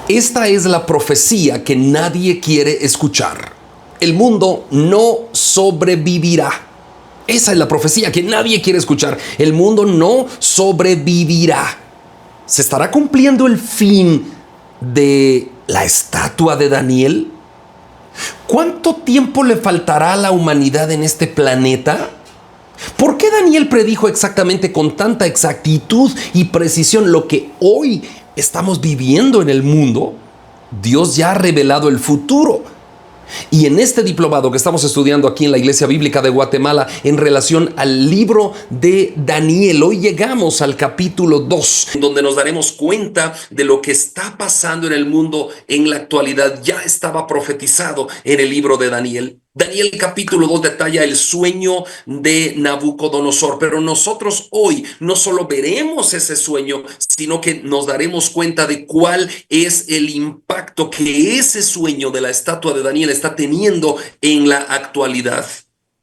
Esta es la profecía que nadie quiere escuchar. El mundo no sobrevivirá. Esa es la profecía que nadie quiere escuchar. El mundo no sobrevivirá. ¿Se estará cumpliendo el fin de la estatua de Daniel? ¿Cuánto tiempo le faltará a la humanidad en este planeta? ¿Por qué Daniel predijo exactamente con tanta exactitud y precisión lo que hoy estamos viviendo en el mundo? Dios ya ha revelado el futuro. Y en este diplomado que estamos estudiando aquí en la Iglesia Bíblica de Guatemala en relación al libro de Daniel, hoy llegamos al capítulo 2, donde nos daremos cuenta de lo que está pasando en el mundo en la actualidad. Ya estaba profetizado en el libro de Daniel. Daniel capítulo 2 detalla el sueño de Nabucodonosor, pero nosotros hoy no solo veremos ese sueño, sino que nos daremos cuenta de cuál es el impacto que ese sueño de la estatua de Daniel está teniendo en la actualidad.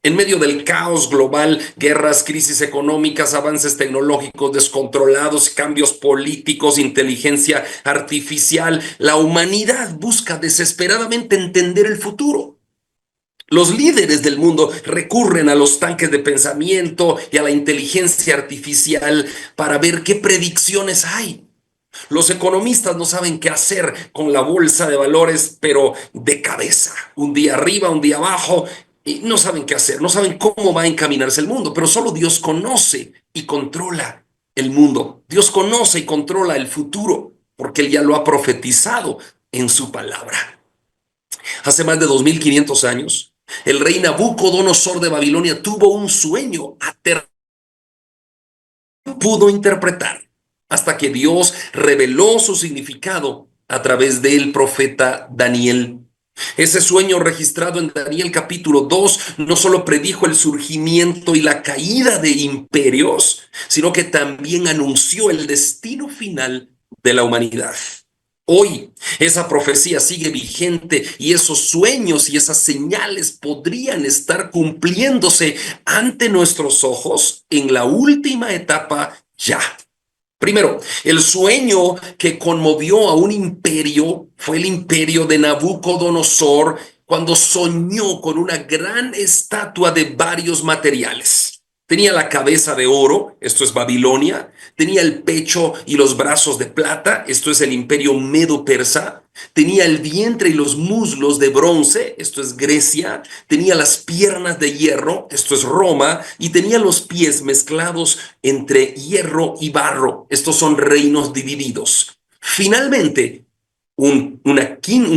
En medio del caos global, guerras, crisis económicas, avances tecnológicos descontrolados, cambios políticos, inteligencia artificial, la humanidad busca desesperadamente entender el futuro. Los líderes del mundo recurren a los tanques de pensamiento y a la inteligencia artificial para ver qué predicciones hay. Los economistas no saben qué hacer con la bolsa de valores, pero de cabeza. Un día arriba, un día abajo, y no saben qué hacer, no saben cómo va a encaminarse el mundo, pero solo Dios conoce y controla el mundo. Dios conoce y controla el futuro, porque Él ya lo ha profetizado en su palabra. Hace más de 2500 años, el rey Nabucodonosor de Babilonia tuvo un sueño aterrador, pudo interpretar, hasta que Dios reveló su significado a través del profeta Daniel. Ese sueño registrado en Daniel capítulo 2 no solo predijo el surgimiento y la caída de imperios, sino que también anunció el destino final de la humanidad. Hoy esa profecía sigue vigente y esos sueños y esas señales podrían estar cumpliéndose ante nuestros ojos en la última etapa ya. Primero, el sueño que conmovió a un imperio fue el imperio de Nabucodonosor cuando soñó con una gran estatua de varios materiales. Tenía la cabeza de oro, esto es Babilonia, tenía el pecho y los brazos de plata, esto es el imperio medo-persa, tenía el vientre y los muslos de bronce, esto es Grecia, tenía las piernas de hierro, esto es Roma, y tenía los pies mezclados entre hierro y barro, estos son reinos divididos. Finalmente, un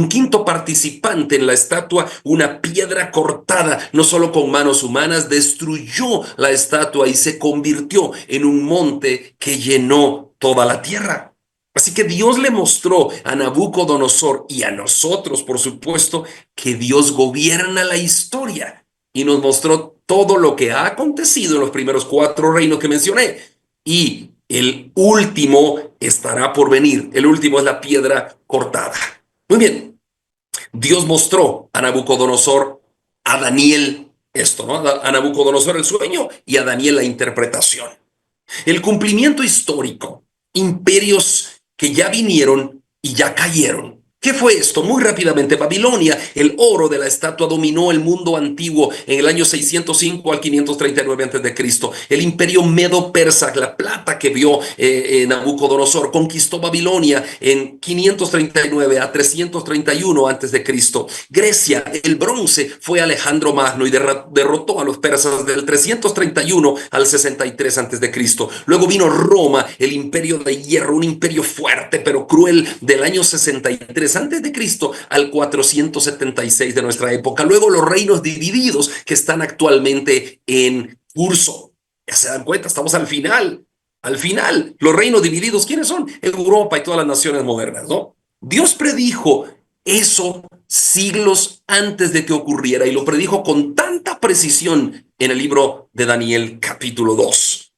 quinto participante en la estatua, una piedra cortada, no solo con manos humanas, destruyó la estatua y se convirtió en un monte que llenó toda la tierra. Así que Dios le mostró a Nabucodonosor y a nosotros, por supuesto, que Dios gobierna la historia y nos mostró todo lo que ha acontecido en los primeros 4 reinos que mencioné. Y el último estará por venir. El último es la piedra cortada. Muy bien. Dios mostró a Nabucodonosor, a Daniel esto, ¿no? A Nabucodonosor el sueño y a Daniel la interpretación. El cumplimiento histórico, imperios que ya vinieron y ya cayeron. ¿Qué fue esto? Muy rápidamente, Babilonia, el oro de la estatua dominó el mundo antiguo en el año 605 al 539 a.C. El imperio medo-persa, la plata que vio Nabucodonosor, conquistó Babilonia en 539 a 331 a.C. Grecia, el bronce, fue Alejandro Magno y derrotó a los persas del 331 al 63 a.C. Luego vino Roma, el imperio de hierro, un imperio fuerte pero cruel del año 63 antes de Cristo al 476 de nuestra época. Luego los reinos divididos que están actualmente en curso. Ya se dan cuenta, estamos al final. Al final, los reinos divididos, ¿quiénes son? Europa y todas las naciones modernas, ¿no? Dios predijo eso siglos antes de que ocurriera y lo predijo con tanta precisión en el libro de Daniel capítulo 2.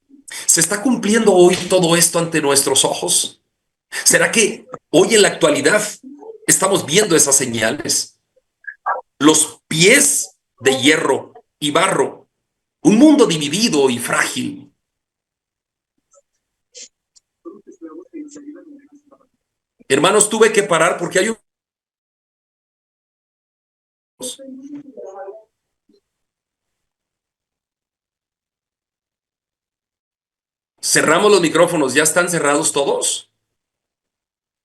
¿Se está cumpliendo hoy todo esto ante nuestros ojos? ¿Será que hoy en la actualidad estamos viendo esas señales? Los pies de hierro y barro, un mundo dividido y frágil. Hermanos, tuve que parar porque hay un... Cerramos los micrófonos, ¿ya están cerrados todos?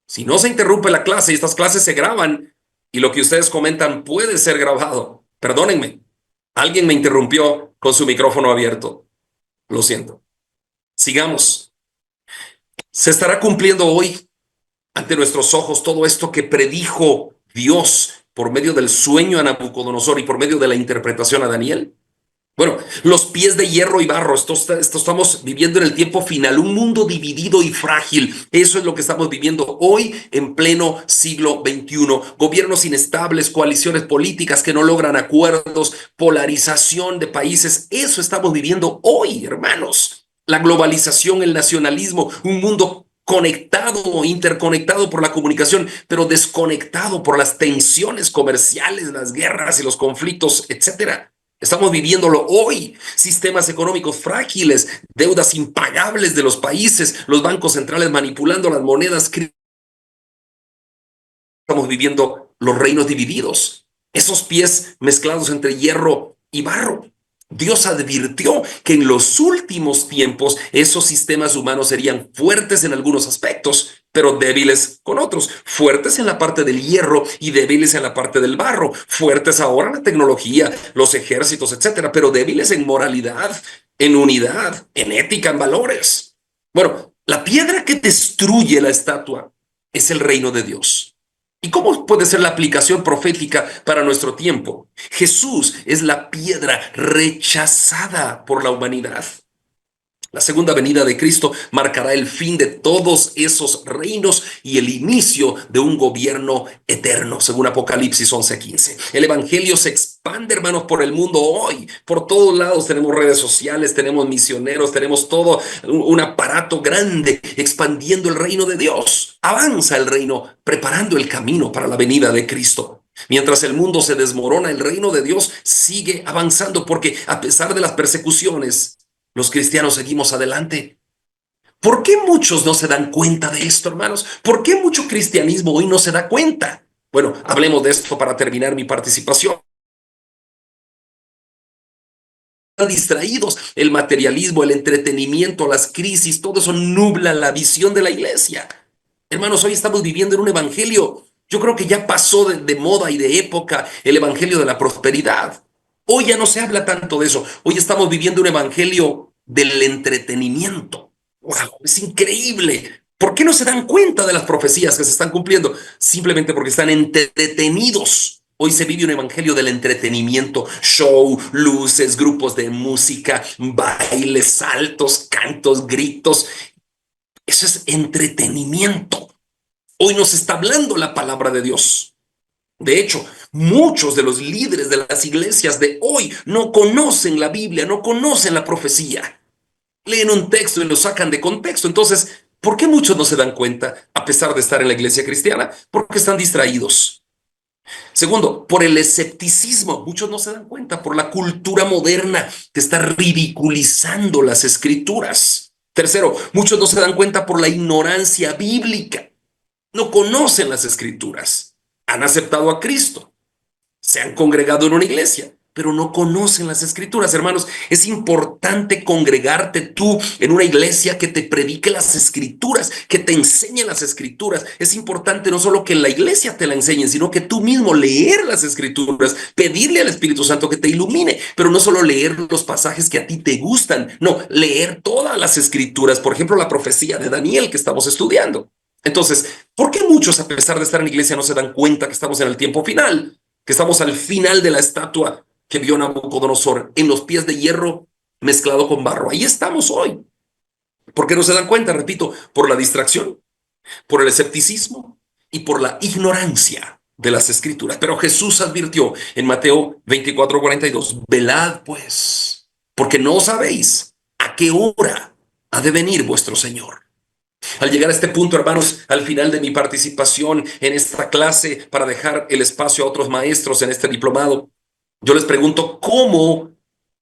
Si no se interrumpe la clase y estas clases se graban y lo que ustedes comentan puede ser grabado. Perdónenme, alguien me interrumpió con su micrófono abierto. Lo siento. Sigamos. Se estará cumpliendo hoy ante nuestros ojos todo esto que predijo Dios por medio del sueño a Nabucodonosor y por medio de la interpretación a Daniel. Bueno, los pies de hierro y barro, esto estamos viviendo en el tiempo final, un mundo dividido y frágil. Eso es lo que estamos viviendo hoy en pleno siglo XXI. Gobiernos inestables, coaliciones políticas que no logran acuerdos, polarización de países. Eso estamos viviendo hoy, hermanos. La globalización, el nacionalismo, un mundo conectado, interconectado por la comunicación, pero desconectado por las tensiones comerciales, las guerras y los conflictos, etcétera. Estamos viviéndolo hoy. Sistemas económicos frágiles, deudas impagables de los países, los bancos centrales manipulando las monedas. Estamos viviendo los reinos divididos. Esos pies mezclados entre hierro y barro. Dios advirtió que en los últimos tiempos esos sistemas humanos serían fuertes en algunos aspectos, pero débiles con otros. Fuertes en la parte del hierro y débiles en la parte del barro. Fuertes ahora en la tecnología, los ejércitos, etcétera, pero débiles en moralidad, en unidad, en ética, en valores. Bueno, la piedra que destruye la estatua es el reino de Dios. ¿Y cómo puede ser la aplicación profética para nuestro tiempo? Jesús es la piedra rechazada por la humanidad. La segunda venida de Cristo marcará el fin de todos esos reinos y el inicio de un gobierno eterno, según Apocalipsis 11:15. El evangelio se expande, hermanos, por el mundo hoy. Por todos lados tenemos redes sociales, tenemos misioneros, tenemos todo un aparato grande expandiendo el reino de Dios. Avanza el reino, preparando el camino para la venida de Cristo. Mientras el mundo se desmorona, el reino de Dios sigue avanzando porque a pesar de las persecuciones, los cristianos seguimos adelante. ¿Por qué muchos no se dan cuenta de esto, hermanos? ¿Por qué mucho cristianismo hoy no se da cuenta? Bueno, hablemos de esto para terminar mi participación. Están distraídos, el materialismo, el entretenimiento, las crisis, todo eso nubla la visión de la iglesia. Hermanos, hoy estamos viviendo en un evangelio. Yo creo que ya pasó de moda y de época el evangelio de la prosperidad. Hoy ya no se habla tanto de eso. Hoy estamos viviendo un evangelio del entretenimiento. ¡Wow! Es increíble. ¿Por qué no se dan cuenta de las profecías que se están cumpliendo? Simplemente porque están entretenidos. Hoy se vive un evangelio del entretenimiento, show, luces, grupos de música, bailes, saltos, cantos, gritos. Eso es entretenimiento. Hoy nos está hablando la palabra de Dios. De hecho, muchos de los líderes de las iglesias de hoy no conocen la Biblia, no conocen la profecía. Leen un texto y lo sacan de contexto. Entonces, ¿por qué muchos no se dan cuenta a pesar de estar en la iglesia cristiana? Porque están distraídos. Segundo, por el escepticismo. Muchos no se dan cuenta por la cultura moderna que está ridiculizando las escrituras. Tercero, muchos no se dan cuenta por la ignorancia bíblica. No conocen las escrituras. Han aceptado a Cristo, se han congregado en una iglesia, pero no conocen las escrituras. Hermanos, es importante congregarte tú en una iglesia que te predique las escrituras, que te enseñe las escrituras. Es importante no solo que en la iglesia te la enseñen, sino que tú mismo leer las escrituras, pedirle al Espíritu Santo que te ilumine, pero no solo leer los pasajes que a ti te gustan, no, leer todas las escrituras. Por ejemplo, la profecía de Daniel que estamos estudiando. Entonces, ¿por qué muchos, a pesar de estar en la iglesia, no se dan cuenta que estamos en el tiempo final? Que estamos al final de la estatua que vio Nabucodonosor en los pies de hierro mezclado con barro. Ahí estamos hoy. ¿Por qué no se dan cuenta? Repito, por la distracción, por el escepticismo y por la ignorancia de las escrituras. Pero Jesús advirtió en Mateo 24:42, velad pues, porque no sabéis a qué hora ha de venir vuestro Señor. Al llegar a este punto, hermanos, al final de mi participación en esta clase para dejar el espacio a otros maestros en este diplomado, yo les pregunto, ¿cómo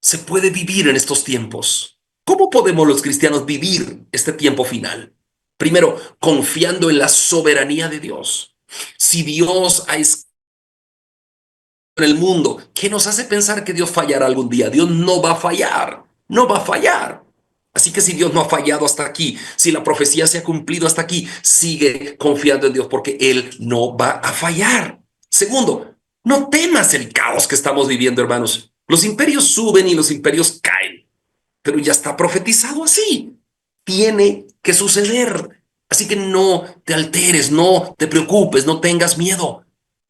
se puede vivir en estos tiempos? ¿Cómo podemos los cristianos vivir este tiempo final? Primero, confiando en la soberanía de Dios. Si Dios ha escrito en el mundo, ¿qué nos hace pensar que Dios fallará algún día? Dios no va a fallar, no va a fallar. Así que si Dios no ha fallado hasta aquí, si la profecía se ha cumplido hasta aquí, sigue confiando en Dios porque Él no va a fallar. Segundo, no temas el caos que estamos viviendo, hermanos. Los imperios suben y los imperios caen, pero ya está profetizado así. Tiene que suceder. Así que no te alteres, no te preocupes, no tengas miedo.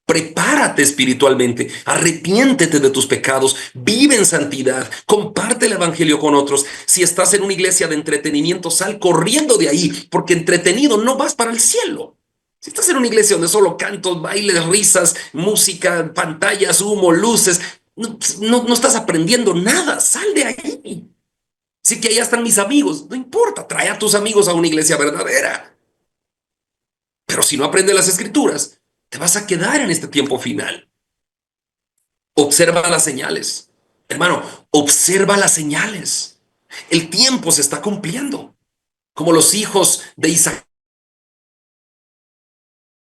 Prepárate espiritualmente, arrepiéntete de tus pecados, vive en santidad, comparte el evangelio con otros. Si estás en una iglesia de entretenimiento, sal corriendo de ahí, porque entretenido no vas para el cielo. Si estás en una iglesia donde solo cantos, bailes, risas, música, pantallas, humo, luces, no estás aprendiendo nada, sal de ahí. Sí que allá están mis amigos, no importa, trae a tus amigos a una iglesia verdadera. Pero si no aprendes las escrituras, te vas a quedar en este tiempo final. Observa las señales. Hermano, observa las señales. El tiempo se está cumpliendo. Como los hijos de Isaac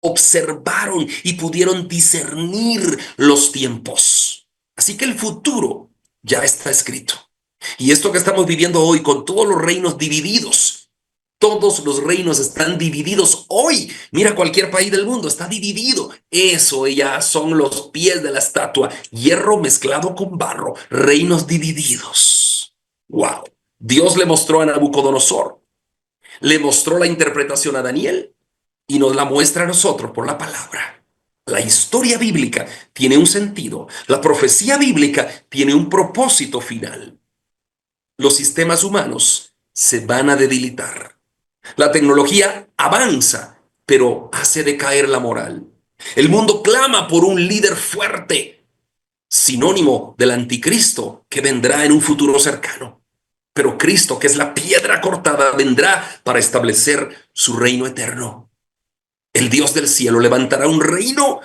observaron y pudieron discernir los tiempos. Así que el futuro ya está escrito. Y esto que estamos viviendo hoy con todos los reinos divididos, todos los reinos están divididos hoy. Mira, cualquier país del mundo está dividido. Eso ya son los pies de la estatua. Hierro mezclado con barro. Reinos divididos. ¡Wow! Dios le mostró a Nabucodonosor. Le mostró la interpretación a Daniel y nos la muestra a nosotros por la palabra. La historia bíblica tiene un sentido. La profecía bíblica tiene un propósito final. Los sistemas humanos se van a debilitar. La tecnología avanza, pero hace decaer la moral. El mundo clama por un líder fuerte, sinónimo del anticristo que vendrá en un futuro cercano. Pero Cristo, que es la piedra cortada, vendrá para establecer su reino eterno. El Dios del cielo levantará un reino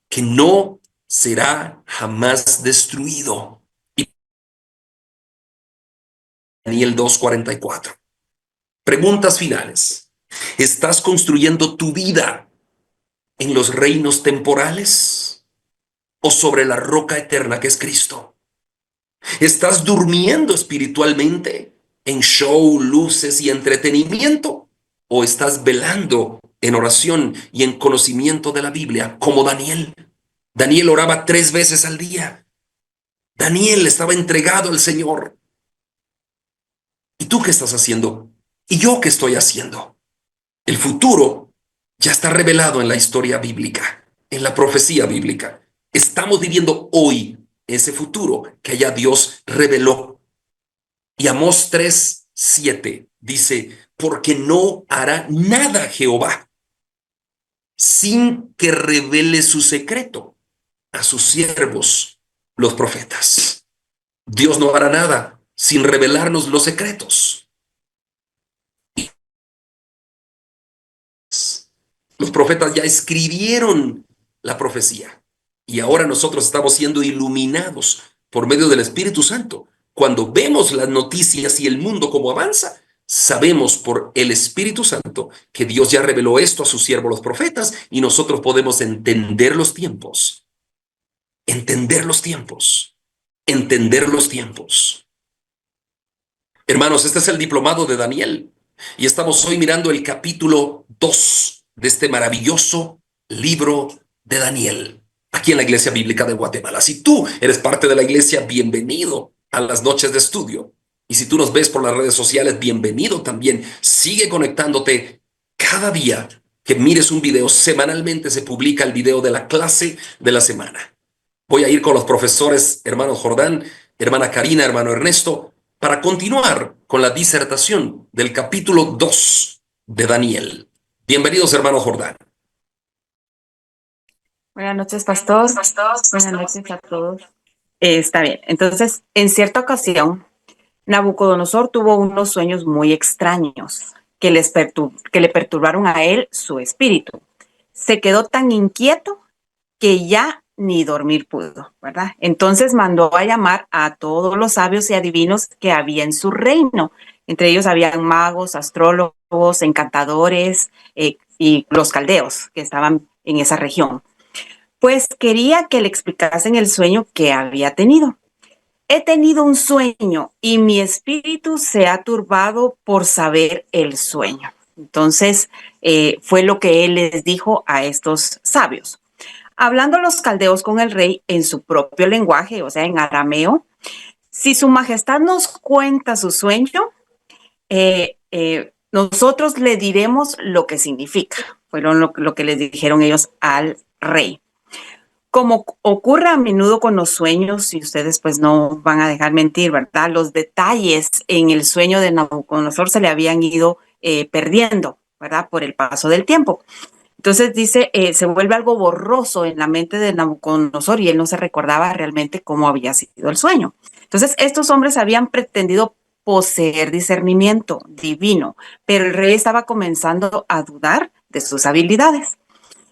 que no será jamás destruido. Daniel 2:44. Preguntas finales. ¿Estás construyendo tu vida en los reinos temporales o sobre la roca eterna que es Cristo? ¿Estás durmiendo espiritualmente en show, luces y entretenimiento o estás velando en oración y en conocimiento de la Biblia como Daniel? Daniel oraba 3 veces al día. Daniel estaba entregado al Señor. ¿Y tú qué estás haciendo? ¿Y yo qué estoy haciendo? El futuro ya está revelado en la historia bíblica, en la profecía bíblica. Estamos viviendo hoy ese futuro que ya Dios reveló. Y Amós 3:7 dice, porque no hará nada Jehová sin que revele su secreto a sus siervos, los profetas. Dios no hará nada sin revelarnos los secretos. Los profetas ya escribieron la profecía y ahora nosotros estamos siendo iluminados por medio del Espíritu Santo. Cuando vemos las noticias y el mundo como avanza, sabemos por el Espíritu Santo que Dios ya reveló esto a sus siervos los profetas y nosotros podemos entender los tiempos, entender los tiempos, entender los tiempos. Hermanos, este es el diplomado de Daniel y estamos hoy mirando el capítulo 2 de este maravilloso libro de Daniel, aquí en la Iglesia Bíblica de Guatemala. Si tú eres parte de la iglesia, bienvenido a las noches de estudio. Y si tú nos ves por las redes sociales, bienvenido también. Sigue conectándote cada día que mires un video. Semanalmente se publica el video de la clase de la semana. Voy a ir con los profesores, hermano Jordán, hermana Karina, hermano Ernesto, para continuar con la disertación del capítulo 2 de Daniel. Bienvenidos, hermano Jordán. Buenas noches, pastor. Buenas noches a todos. Está bien. Entonces, en cierta ocasión, Nabucodonosor tuvo unos sueños muy extraños que le perturbaron a él su espíritu. Se quedó tan inquieto que ya ni dormir pudo, ¿verdad? Entonces mandó a llamar a todos los sabios y adivinos que había en su reino. Entre ellos habían magos, astrólogos, encantadores y los caldeos que estaban en esa región. Pues quería que le explicasen el sueño que había tenido. He tenido un sueño y mi espíritu se ha turbado por saber el sueño. Entonces, fue lo que él les dijo a estos sabios. Hablando los caldeos con el rey en su propio lenguaje, o sea, en arameo, si su majestad nos cuenta su sueño, nosotros le diremos lo que significa. Fueron lo que les dijeron ellos al rey. Como ocurre a menudo con los sueños, y ustedes pues no van a dejar mentir, ¿verdad? Los detalles en el sueño de Nabucodonosor se le habían ido perdiendo, ¿verdad? Por el paso del tiempo. Entonces dice, se vuelve algo borroso en la mente de Nabucodonosor y él no se recordaba realmente cómo había sido el sueño. Entonces estos hombres habían pretendido poseer discernimiento divino, pero el rey estaba comenzando a dudar de sus habilidades.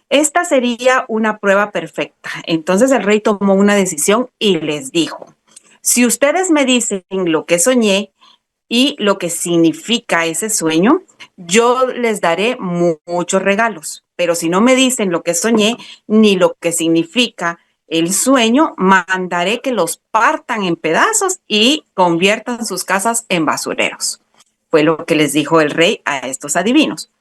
Esta sería una prueba perfecta. Entonces el rey tomó una decisión y les dijo, si ustedes me dicen lo que soñé y lo que significa ese sueño, yo les daré muchos regalos. Pero si no me dicen lo que soñé ni lo que significa el sueño, mandaré que los partan en pedazos y conviertan sus casas en basureros. Fue lo que les dijo el rey a estos adivinos.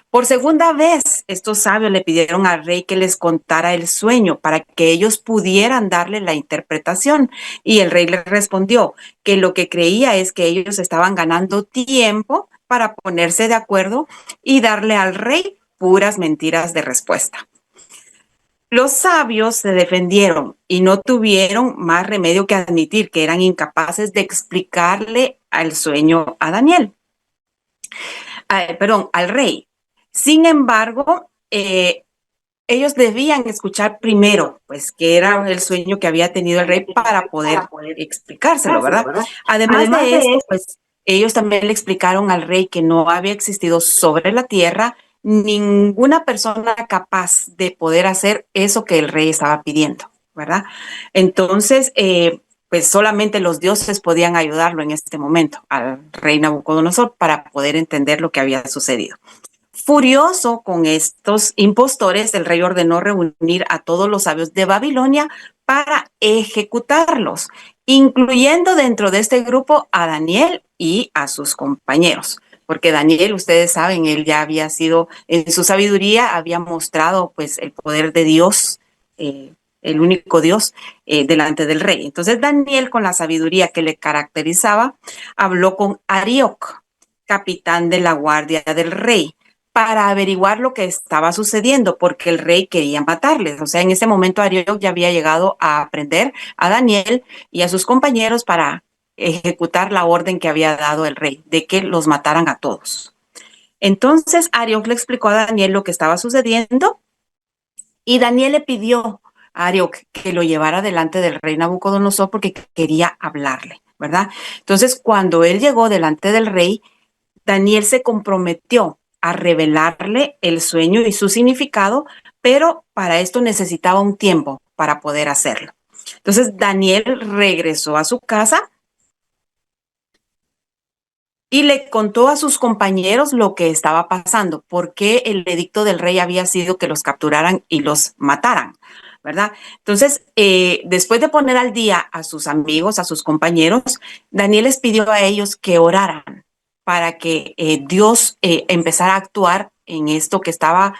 Por segunda vez, estos sabios le pidieron al rey que les contara el sueño para que ellos pudieran darle la interpretación. Y el rey les respondió que lo que creía es que ellos estaban ganando tiempo para ponerse de acuerdo y darle al rey puras mentiras de respuesta. Los sabios se defendieron y no tuvieron más remedio que admitir que eran incapaces de explicarle al sueño a Daniel. Al rey. Sin embargo, ellos debían escuchar primero, pues, qué era el sueño que había tenido el rey para poder explicárselo, ¿verdad? Además de esto, pues, ellos también le explicaron al rey que no había existido sobre la tierra ninguna persona capaz de poder hacer eso que el rey estaba pidiendo, ¿verdad? Entonces, pues solamente los dioses podían ayudarlo en este momento al rey Nabucodonosor para poder entender lo que había sucedido. Furioso con estos impostores, el rey ordenó reunir a todos los sabios de Babilonia para ejecutarlos, incluyendo dentro de este grupo a Daniel y a sus compañeros. Porque Daniel, ustedes saben, él ya había sido, en su sabiduría, había mostrado pues el poder de Dios, el único Dios, delante del rey. Entonces Daniel, con la sabiduría que le caracterizaba, habló con Arioc, capitán de la guardia del rey, para averiguar lo que estaba sucediendo, porque el rey quería matarles. O sea, en ese momento Arioc ya había llegado a aprender a Daniel y a sus compañeros para ejecutar la orden que había dado el rey, de que los mataran a todos. Entonces Arioc le explicó a Daniel lo que estaba sucediendo y Daniel le pidió a Arioc que lo llevara delante del rey Nabucodonosor porque quería hablarle, ¿verdad? Entonces, cuando él llegó delante del rey, Daniel se comprometió a revelarle el sueño y su significado, pero para esto necesitaba un tiempo para poder hacerlo. Entonces Daniel regresó a su casa y le contó a sus compañeros lo que estaba pasando, porque el edicto del rey había sido que los capturaran y los mataran, ¿verdad? Entonces, después de poner al día a sus amigos, a sus compañeros, Daniel les pidió a ellos que oraran para que Dios empezara a actuar en esto que estaba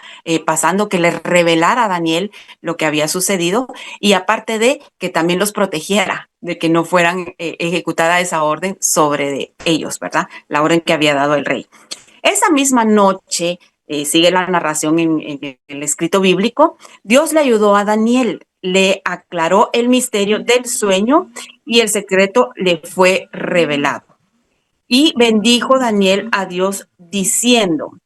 pasando, que les revelara a Daniel lo que había sucedido y aparte de que también los protegiera de que no fueran ejecutada esa orden sobre de ellos, ¿verdad? La orden que había dado el rey. Esa misma noche, sigue la narración en el escrito bíblico, Dios le ayudó a Daniel, le aclaró el misterio del sueño y el secreto le fue revelado. Y bendijo Daniel a Dios diciendo,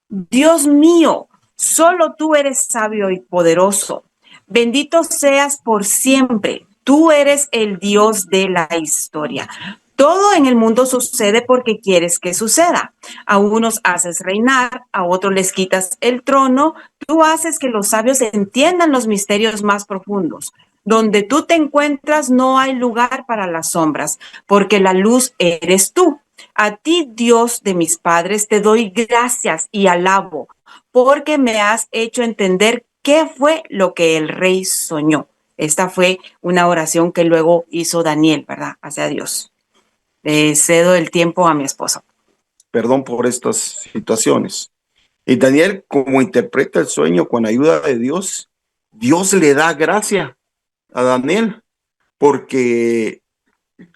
Dios mío, solo tú eres sabio y poderoso. Bendito seas por siempre. Tú eres el Dios de la historia. Todo en el mundo sucede porque quieres que suceda. A unos haces reinar, a otros les quitas el trono. Tú haces que los sabios entiendan los misterios más profundos. Donde tú te encuentras no hay lugar para las sombras, porque la luz eres tú. A ti, Dios de mis padres, te doy gracias y alabo, porque me has hecho entender qué fue lo que el rey soñó. Esta fue una oración que luego hizo Daniel, ¿verdad? Hacia Dios. Cedo el tiempo a mi esposo. Perdón por estas situaciones. Y Daniel, como interpreta el sueño con ayuda de Dios, Dios le da gracia a Daniel, porque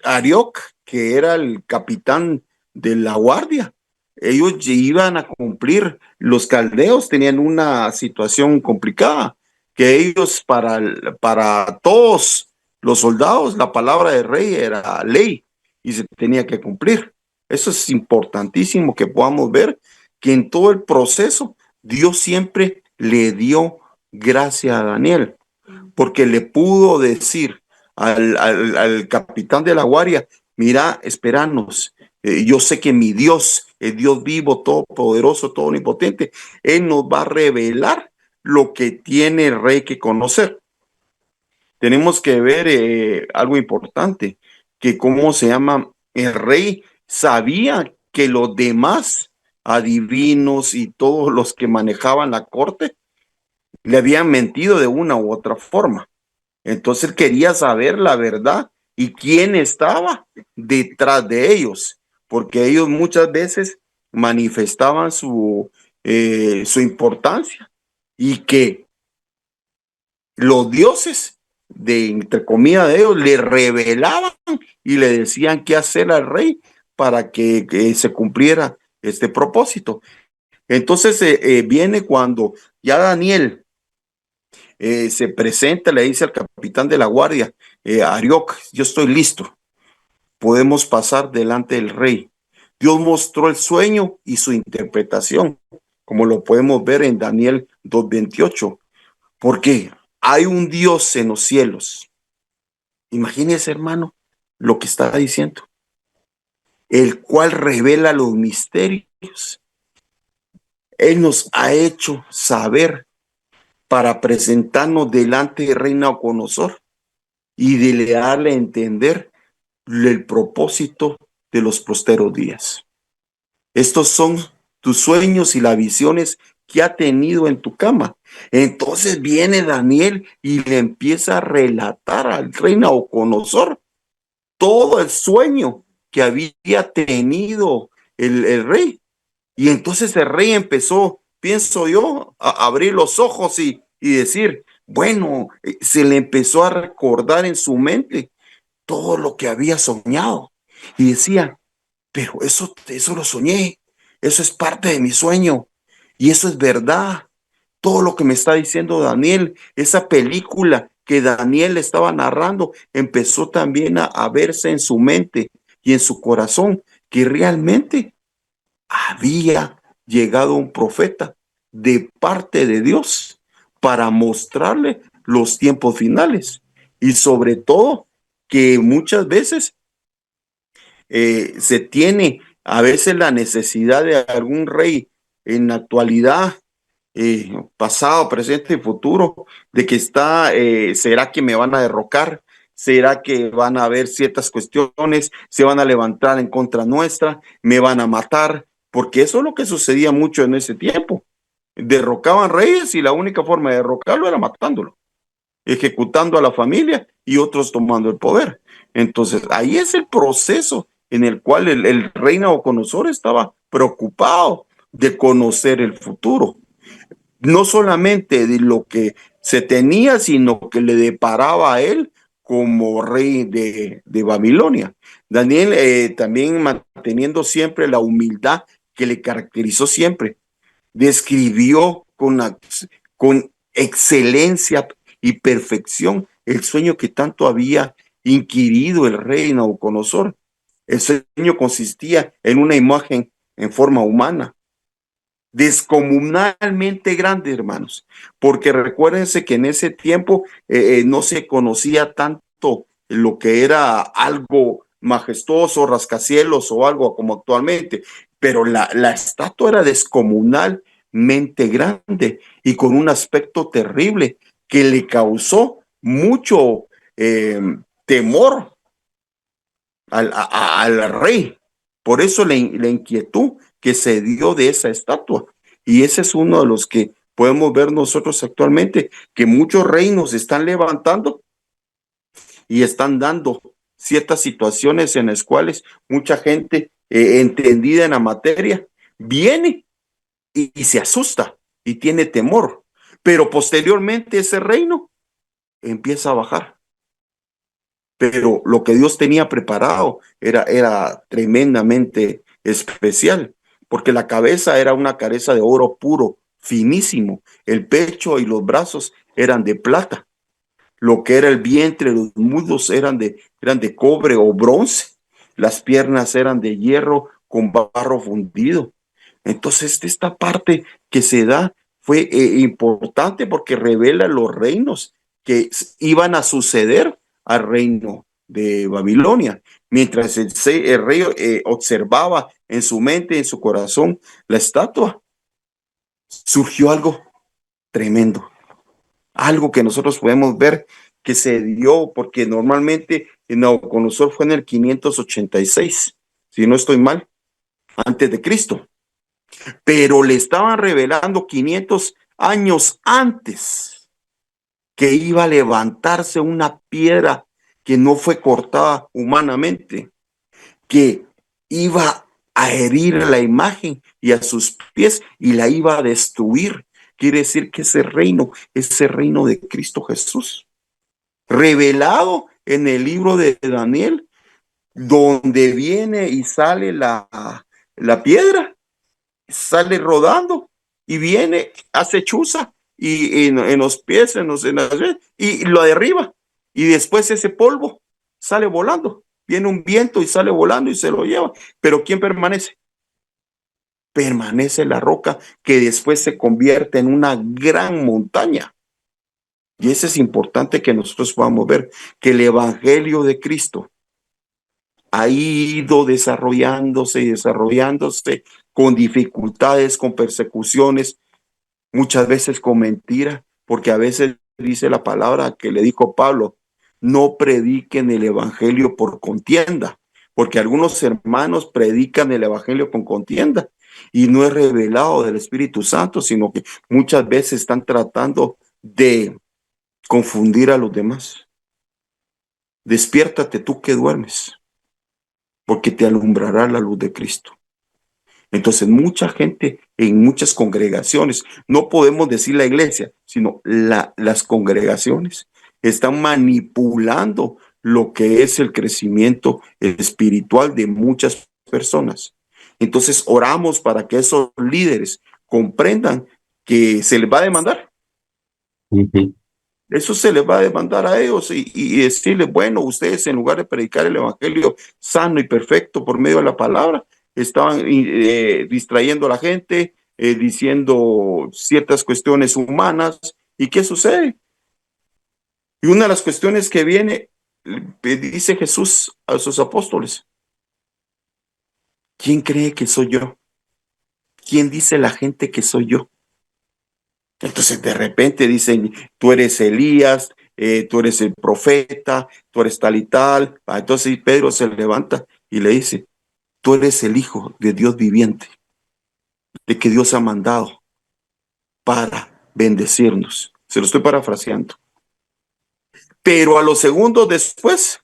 Arioc, que era el capitán de la guardia, ellos iban a cumplir, los caldeos tenían una situación complicada, que ellos para todos los soldados la palabra del rey era ley y se tenía que cumplir. Eso es importantísimo que podamos ver que en todo el proceso Dios siempre le dio gracia a Daniel, porque le pudo decir al capitán de la guardia: mira, esperanos, yo sé que mi Dios, el Dios vivo, todopoderoso, todo omnipotente, Él nos va a revelar lo que tiene el rey que conocer. Tenemos que ver algo importante, que cómo se llama, el rey sabía que los demás adivinos y todos los que manejaban la corte le habían mentido de una u otra forma. Entonces él quería saber la verdad y quién estaba detrás de ellos, porque ellos muchas veces manifestaban su importancia, y que los dioses, de entre comillas de ellos, le revelaban y le decían qué hacer al rey para que se cumpliera este propósito. Entonces viene cuando ya Daniel se presenta, le dice al capitán de la guardia: Arioc, yo estoy listo, podemos pasar delante del rey. Dios mostró el sueño y su interpretación, como lo podemos ver en Daniel 2:28, porque hay un Dios en los cielos. Imagínese, hermano, lo que está diciendo, el cual revela los misterios. Él nos ha hecho saber para presentarnos delante del rey Nabucodonosor y de darle a entender el propósito de los posteros días. Estos son tus sueños y las visiones que ha tenido en tu cama. Entonces viene Daniel y le empieza a relatar al rey Nabucodonosor todo el sueño que había tenido el rey. Y entonces el rey empezó, pienso yo, a abrir los ojos y decir, bueno, se le empezó a recordar en su mente todo lo que había soñado. Y decía, pero eso lo soñé, eso es parte de mi sueño y eso es verdad. Todo lo que me está diciendo Daniel, esa película que Daniel estaba narrando, empezó también a verse en su mente y en su corazón, que realmente había llegado un profeta de parte de Dios para mostrarle los tiempos finales, y sobre todo que muchas veces se tiene a veces la necesidad de algún rey en la actualidad, pasado, presente y futuro, de que ¿será que me van a derrocar? ¿Será que van a haber ciertas cuestiones? ¿Se van a levantar en contra nuestra? ¿Me van a matar? Porque eso es lo que sucedía mucho en ese tiempo. Derrocaban reyes y la única forma de derrocarlo era matándolo, ejecutando a la familia y otros tomando el poder. Entonces, ahí es el proceso en el cual el rey Nabucodonosor estaba preocupado de conocer el futuro. No solamente de lo que se tenía, sino que le deparaba a él como rey de Babilonia. Daniel también manteniendo siempre la humildad que le caracterizó siempre, describió con excelencia y perfección el sueño que tanto había inquirido el rey Nabucodonosor. El sueño consistía en una imagen en forma humana, descomunalmente grande, hermanos, porque recuérdense que en ese tiempo no se conocía tanto lo que era algo majestuoso, rascacielos o algo como actualmente, pero la estatua era descomunalmente grande y con un aspecto terrible que le causó mucho temor al rey. Por eso la inquietud que se dio de esa estatua. Y ese es uno de los que podemos ver nosotros actualmente, que muchos reinos están levantando y están dando ciertas situaciones en las cuales mucha gente entendida en la materia viene y se asusta y tiene temor. Pero posteriormente ese reino empieza a bajar. Pero lo que Dios tenía preparado era tremendamente especial, porque la cabeza era una cabeza de oro puro, finísimo. El pecho y los brazos eran de plata. Lo que era el vientre, los muslos eran de cobre o bronce. Las piernas eran de hierro con barro fundido. Entonces, esta parte que se da fue importante porque revela los reinos que iban a suceder al reino de Babilonia. Mientras el rey observaba en su mente, en su corazón, la estatua, surgió algo tremendo. Algo que nosotros podemos ver que se dio, porque normalmente Nabucodonosor fue en el 586, si no estoy mal, antes de Cristo. Pero le estaban revelando 500 años antes que iba a levantarse una piedra que no fue cortada humanamente, que iba a herir la imagen y a sus pies y la iba a destruir. Quiere decir que ese reino de Cristo Jesús, revelado en el libro de Daniel, donde viene y sale la piedra, sale rodando y viene, hace chuza y en los pies, y lo derriba. Y después ese polvo sale volando. Viene un viento y sale volando y se lo lleva. Pero ¿quién permanece? Permanece la roca que después se convierte en una gran montaña. Y eso es importante que nosotros podamos ver, que el evangelio de Cristo ha ido desarrollándose y desarrollándose con dificultades, con persecuciones, muchas veces con mentira, porque a veces dice la palabra que le dijo Pablo, no prediquen el evangelio por contienda, porque algunos hermanos predican el evangelio con contienda y no es revelado del Espíritu Santo, sino que muchas veces están tratando de confundir a los demás. Despiértate tú que duermes, porque te alumbrará la luz de Cristo. Entonces, mucha gente en muchas congregaciones, no podemos decir la iglesia, sino las congregaciones, están manipulando lo que es el crecimiento espiritual de muchas personas. Entonces, oramos para que esos líderes comprendan que se les va a demandar. Eso se les va a demandar a ellos y decirles, bueno, ustedes en lugar de predicar el evangelio sano y perfecto por medio de la palabra, estaban distrayendo a la gente, diciendo ciertas cuestiones humanas. ¿Y qué sucede? Y una de las cuestiones que viene, dice Jesús a sus apóstoles, ¿quién cree que soy yo? ¿Quién dice la gente que soy yo? Entonces de repente dicen, tú eres Elías, tú eres el profeta, tú eres tal y tal. Entonces Pedro se levanta y le dice, tú eres el Hijo de Dios viviente, de que Dios ha mandado para bendecirnos. Se lo estoy parafraseando. Pero a los segundos después,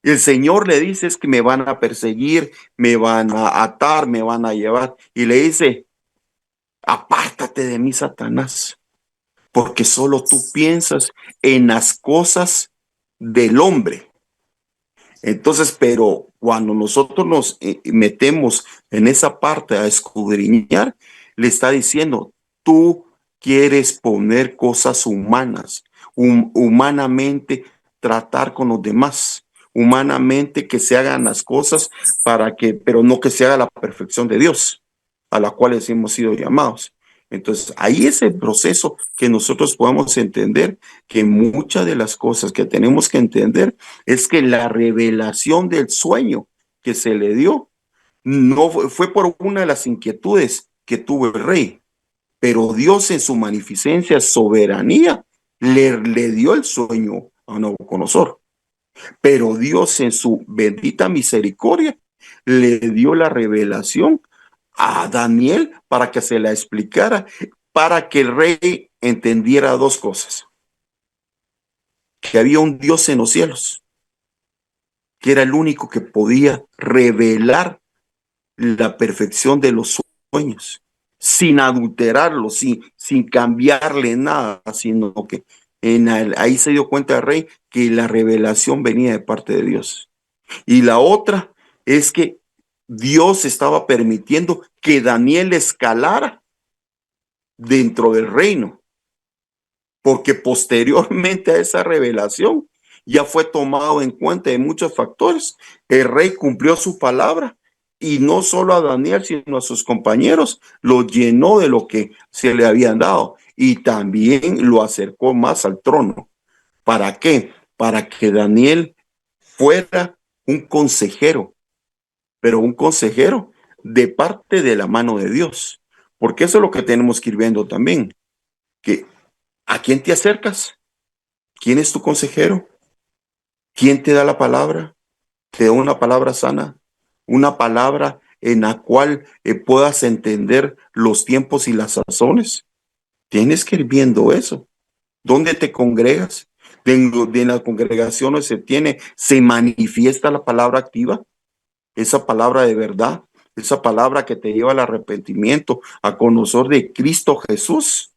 el Señor le dice, es que me van a perseguir, me van a atar, me van a llevar. Y le dice, apártate de mí, Satanás, porque solo tú piensas en las cosas del hombre. Entonces, pero cuando nosotros nos metemos en esa parte a escudriñar, le está diciendo, tú quieres poner cosas humanas, humanamente tratar con los demás, humanamente que se hagan las cosas para que, pero no que se haga la perfección de Dios, a la cual hemos sido llamados. Entonces, ahí es el proceso que nosotros podemos entender que muchas de las cosas que tenemos que entender es que la revelación del sueño que se le dio no fue por una de las inquietudes que tuvo el rey, pero Dios en su magnificencia, soberanía, le dio el sueño a Nabucodonosor. Pero Dios en su bendita misericordia le dio la revelación a Daniel para que se la explicara, para que el rey entendiera dos cosas: que había un Dios en los cielos, que era el único que podía revelar la perfección de los sueños, sin adulterarlo, sin cambiarle nada, sino que ahí se dio cuenta el rey que la revelación venía de parte de Dios. Y la otra es que Dios estaba permitiendo que Daniel escalara dentro del reino, porque posteriormente a esa revelación ya fue tomado en cuenta de muchos factores. El rey cumplió su palabra y no solo a Daniel, sino a sus compañeros, lo llenó de lo que se le habían dado y también lo acercó más al trono. ¿Para qué? Para que Daniel fuera un consejero, pero un consejero de parte de la mano de Dios, porque eso es lo que tenemos que ir viendo también, que ¿a quién te acercas? ¿Quién es tu consejero? ¿Quién te da la palabra? ¿Te da una palabra sana? ¿Una palabra en la cual puedas entender los tiempos y las sazones? Tienes que ir viendo eso. ¿Dónde te congregas? De las congregaciones se manifiesta la palabra activa, esa palabra de verdad, esa palabra que te lleva al arrepentimiento, a conocer de Cristo Jesús.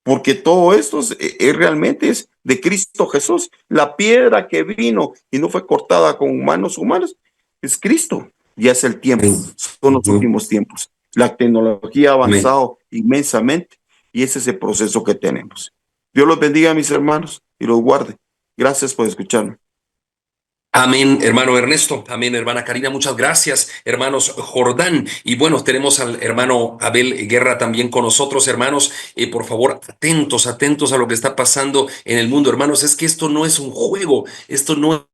Porque todo esto realmente es de Cristo Jesús. La piedra que vino y no fue cortada con manos humanas es Cristo. Ya es el tiempo, son los últimos tiempos. La tecnología ha avanzado inmensamente y ese es el proceso que tenemos. Dios los bendiga, mis hermanos, y los guarde. Gracias por escucharme. Amén, hermano Ernesto. Amén, hermana Karina. Muchas gracias, hermanos Jordán. Y bueno, tenemos al hermano Abel Guerra también con nosotros, hermanos. Por favor, atentos, atentos a lo que está pasando en el mundo, hermanos. Es que esto no es un juego, esto no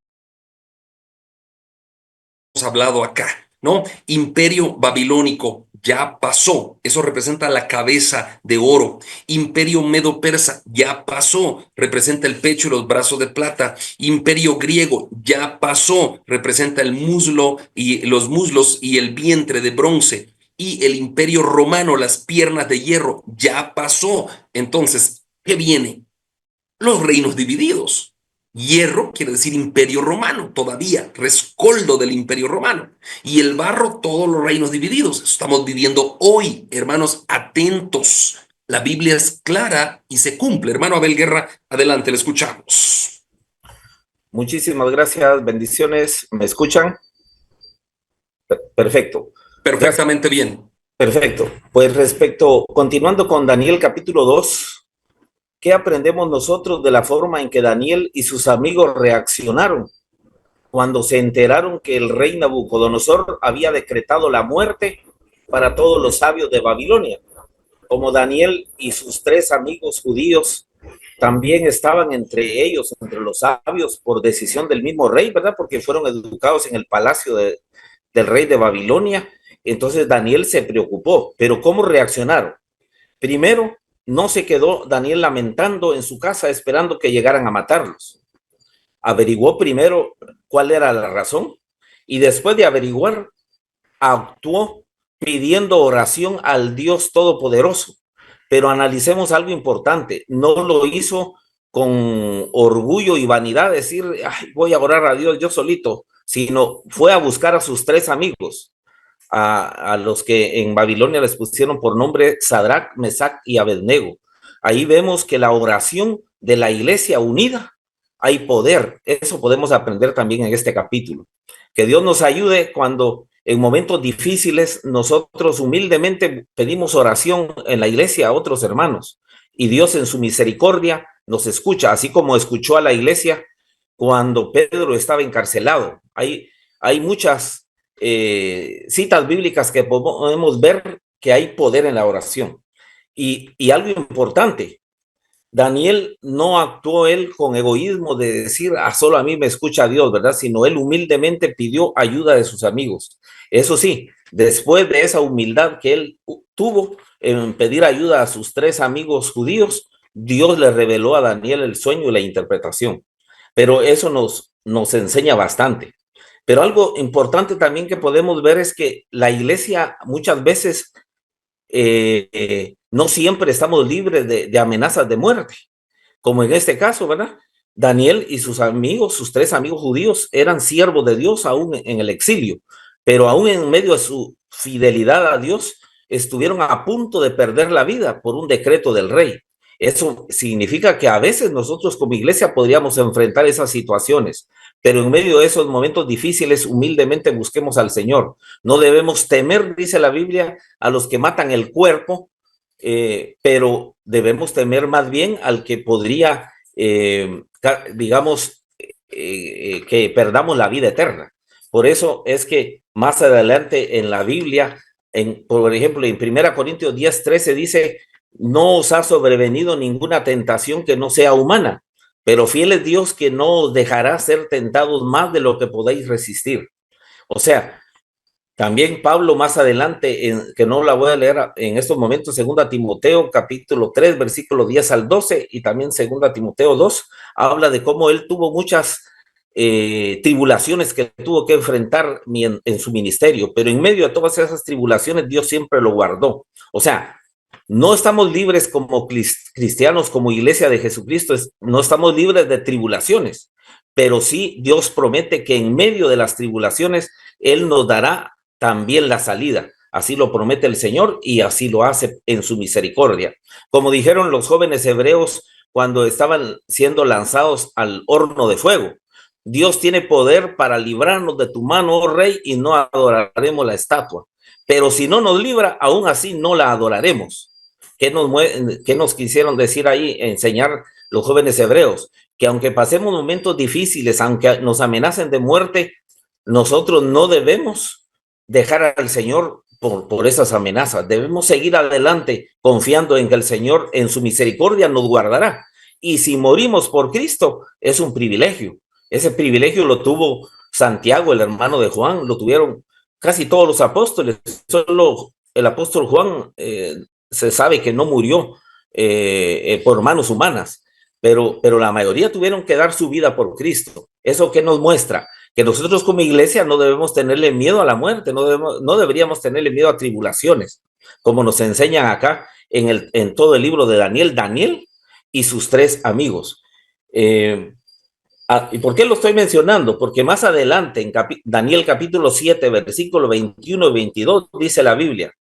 hemos hablado acá, ¿no? Imperio babilónico ya pasó, eso representa la cabeza de oro. Imperio medo-persa ya pasó, representa el pecho y los brazos de plata. Imperio griego ya pasó, representa el muslo y los muslos y el vientre de bronce. Y el imperio romano, las piernas de hierro, ya pasó. Entonces, ¿qué viene? Los reinos divididos. Hierro quiere decir imperio romano, todavía, rescoldo del imperio romano. Y el barro, todos los reinos divididos. Estamos viviendo hoy, hermanos, atentos. La Biblia es clara y se cumple. Hermano Abel Guerra, adelante, le escuchamos. Muchísimas gracias, bendiciones. ¿Me escuchan? Perfecto. Perfectamente bien. Perfecto. Pues continuando con Daniel capítulo 2, ¿qué aprendemos nosotros de la forma en que Daniel y sus amigos reaccionaron cuando se enteraron que el rey Nabucodonosor había decretado la muerte para todos los sabios de Babilonia? Como Daniel y sus 3 amigos judíos también estaban entre ellos, entre los sabios, por decisión del mismo rey, ¿verdad? Porque fueron educados en el palacio del rey de Babilonia. Entonces Daniel se preocupó. ¿Pero cómo reaccionaron? Primero, no se quedó Daniel lamentando en su casa esperando que llegaran a matarlos. Averiguó primero cuál era la razón y después de averiguar, actuó pidiendo oración al Dios Todopoderoso. Pero analicemos algo importante. No lo hizo con orgullo y vanidad, decir, ay, voy a orar a Dios yo solito, sino fue a buscar a sus 3 amigos, a los que en Babilonia les pusieron por nombre Sadrach, Mesach y Abednego. Ahí vemos que la oración de la iglesia unida hay poder. Eso podemos aprender también en este capítulo. Que Dios nos ayude cuando en momentos difíciles nosotros humildemente pedimos oración en la iglesia a otros hermanos y Dios en su misericordia nos escucha, así como escuchó a la iglesia cuando Pedro estaba encarcelado. Hay muchas citas bíblicas que podemos ver que hay poder en la oración. Y algo importante, Daniel no actuó él con egoísmo de decir, solo a mí me escucha Dios, ¿verdad? Sino él humildemente pidió ayuda de sus amigos. Eso sí, después de esa humildad que él tuvo en pedir ayuda a sus 3 amigos judíos, Dios le reveló a Daniel el sueño y la interpretación. Pero eso nos enseña bastante. Pero algo importante también que podemos ver es que la iglesia muchas veces no siempre estamos libres de amenazas de muerte, como en este caso, ¿verdad? Daniel y sus amigos, sus 3 amigos judíos, eran siervos de Dios aún en el exilio, pero aún en medio de su fidelidad a Dios, estuvieron a punto de perder la vida por un decreto del rey. Eso significa que a veces nosotros como iglesia podríamos enfrentar esas situaciones, pero en medio de esos momentos difíciles, humildemente busquemos al Señor. No debemos temer, dice la Biblia, a los que matan el cuerpo, pero debemos temer más bien al que podría, digamos, que perdamos la vida eterna. Por eso es que más adelante en la Biblia, por ejemplo, en 1 Corintios 10:13 dice, no os ha sobrevenido ninguna tentación que no sea humana, pero fiel es Dios que no os dejará ser tentados más de lo que podéis resistir. O sea, también Pablo más adelante, que no la voy a leer en estos momentos, 2 Timoteo capítulo 3, versículo 10 al 12, y también 2 Timoteo 2, habla de cómo él tuvo muchas tribulaciones que tuvo que enfrentar en su ministerio, pero en medio de todas esas tribulaciones Dios siempre lo guardó. O sea, no estamos libres como cristianos, como iglesia de Jesucristo, no estamos libres de tribulaciones, pero sí Dios promete que en medio de las tribulaciones Él nos dará también la salida. Así lo promete el Señor y así lo hace en su misericordia. Como dijeron los jóvenes hebreos cuando estaban siendo lanzados al horno de fuego, Dios tiene poder para librarnos de tu mano, oh Rey, y no adoraremos la estatua. Pero si no nos libra, aún así no la adoraremos. ¿Qué nos quisieron decir ahí, enseñar los jóvenes hebreos? Que aunque pasemos momentos difíciles, aunque nos amenacen de muerte, nosotros no debemos dejar al Señor por esas amenazas. Debemos seguir adelante confiando en que el Señor en su misericordia nos guardará. Y si morimos por Cristo, es un privilegio. Ese privilegio lo tuvo Santiago, el hermano de Juan, lo tuvieron casi todos los apóstoles. Solo el apóstol Juan se sabe que no murió por manos humanas, pero la mayoría tuvieron que dar su vida por Cristo. ¿Eso qué nos muestra? Que nosotros como iglesia no debemos tenerle miedo a la muerte, no deberíamos tenerle miedo a tribulaciones, como nos enseñan acá en todo el libro de Daniel y sus 3 amigos. ¿Y por qué lo estoy mencionando? Porque más adelante en Daniel capítulo 7, versículo 21 y 22 dice la Biblia,